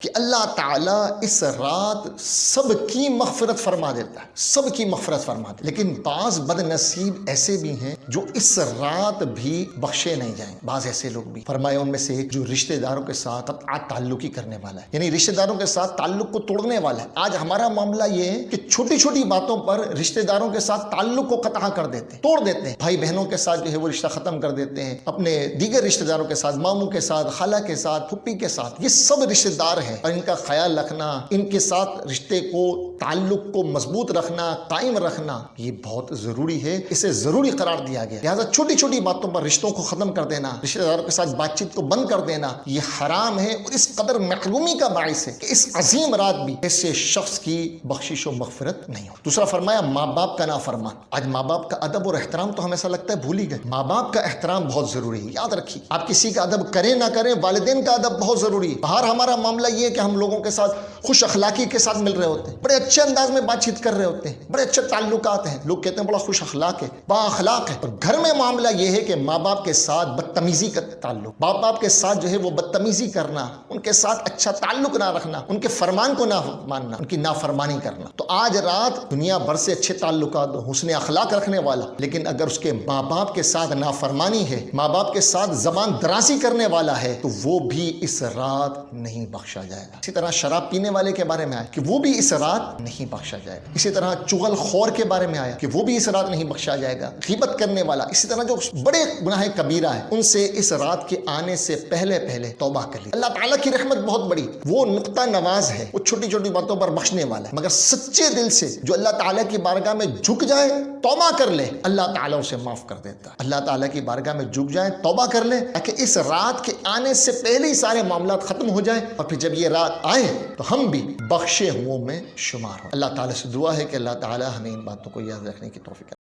کہ اللہ تعالیٰ اس رات سب کی مغفرت فرما دیتا ہے، سب کی مغفرت فرما دیتا ہے، لیکن بعض بد نصیب ایسے بھی ہیں جو اس رات بھی بخشے نہیں جائیں۔ بعض ایسے لوگ بھی فرمایا ان میں سے ایک جو رشتہ داروں کے ساتھ قطع تعلقی کرنے والا ہے، یعنی رشتہ داروں کے ساتھ تعلق کو توڑنے والا ہے۔ آج ہمارا معاملہ یہ ہے کہ چھوٹی چھوٹی باتوں پر رشتہ داروں کے ساتھ تعلق کو قطع کر دیتے ہیں، توڑ دیتے ہیں۔ بھائی بہنوں کے ساتھ جو ہے وہ رشتہ ختم کر دیتے ہیں، اپنے دیگر رشتہ داروں کے ساتھ، ماموں کے ساتھ، خالہ کے ساتھ، پھپھی کے ساتھ، یہ سب رشتہ دار ہیں اور ان کا خیال رکھنا، ان کے ساتھ رشتے کو، تعلق کو مضبوط رکھنا، قائم رکھنا، یہ بہت ضروری ہے، اسے ضروری قرار دیا گیا۔ لہٰذا چھوٹی چھوٹی باتوں پر رشتوں کو ختم کر دینا، رشتہ داروں کے ساتھ بات چیت کو بند کر دینا، یہ حرام ہے اور اس قدر محرومی کا باعث ہے کہ اس عظیم رات بھی ایسے شخص کی بخشش و مغفرت نہیں ہو۔ دوسرا فرمایا ماں باپ کا نافرمان۔ آج ماں باپ کا ادب اور احترام تو ہمیں ایسا لگتا ہے بھول ہی گئے۔ ماں باپ کا احترام بہت ضروری ہے، یاد رکھیے۔ آپ کسی کا ادب کریں نہ کریں، والدین کا ادب بہت ضروری ہے۔ باہر ہمارا معاملہ یہ ہے کہ ہم لوگوں کے ساتھ خوش اخلاقی کے ساتھ مل رہے ہوتے ہیں، بڑے اچھے انداز میں بات چیت کر رہے ہوتے ہیں، بڑے اچھے تعلقات ہیں، لوگ کہتے ہیں بڑا خوش اخلاق ہے، با اخلاق ہے۔ اور گھر میں معاملہ یہ ہے کہ ماں باپ کے ساتھ بدتمیزی کا تعلق، باپ باپ کے ساتھ جو ہے وہ بدتمیزی کرنا، ان کے ساتھ اچھا تعلق نہ رکھنا، ان کے فرمان کو نہ ماننا، ان کی نافرمانی کرنا۔ تو آج رات دنیا بھر سے اچھے تعلقات، حسن اخلاق رکھنے والا، لیکن اگر اس کے ماں باپ کے ساتھ نافرمانی ہے، ماں باپ کے ساتھ زبان درازی کرنے والا ہے، تو وہ بھی اس رات نہیں بخشا جائے گا۔ اسی طرح شراب پینے والے کے بارے میں آیا کہ وہ بھی اس رات نہیں بخشا جائے گا۔ اسی طرح چغل خور کے بارے میں آیا کہ وہ بھی اس رات نہیں بخشا جائے گا۔ غیبت کرنے والا، اسی طرح جو بڑے گناہ کبیرہ ہیں، ان سے اس رات کے آنے سے پہلے توبہ کر لی۔ اللہ تعالیٰ کی رحمت بہت بڑی، وہ نقطہ نواز ہے، وہ چھوٹی چھوٹی باتوں پر بخشنے والا ہے، مگر سچے دل سے جو اللہ تعالیٰ کی بارگاہ میں جھک جائے، توبہ کر لے، اللہ تعالیٰ اسے معاف کر دیتا ہے۔ اللہ تعالیٰ کی بارگاہ میں جھک جائے، توبہ کر لے، تاکہ اس رات کے آنے سے پہلے ہی سارے معاملات ختم ہو جائیں، اور پھر جب یہ رات آئے تو ہم بھی بخشے ہوں میں شمار ہوں۔ اللہ تعالیٰ سے دعا ہے کہ اللہ تعالیٰ ہمیں ان باتوں کو یاد رکھنے کی توفیق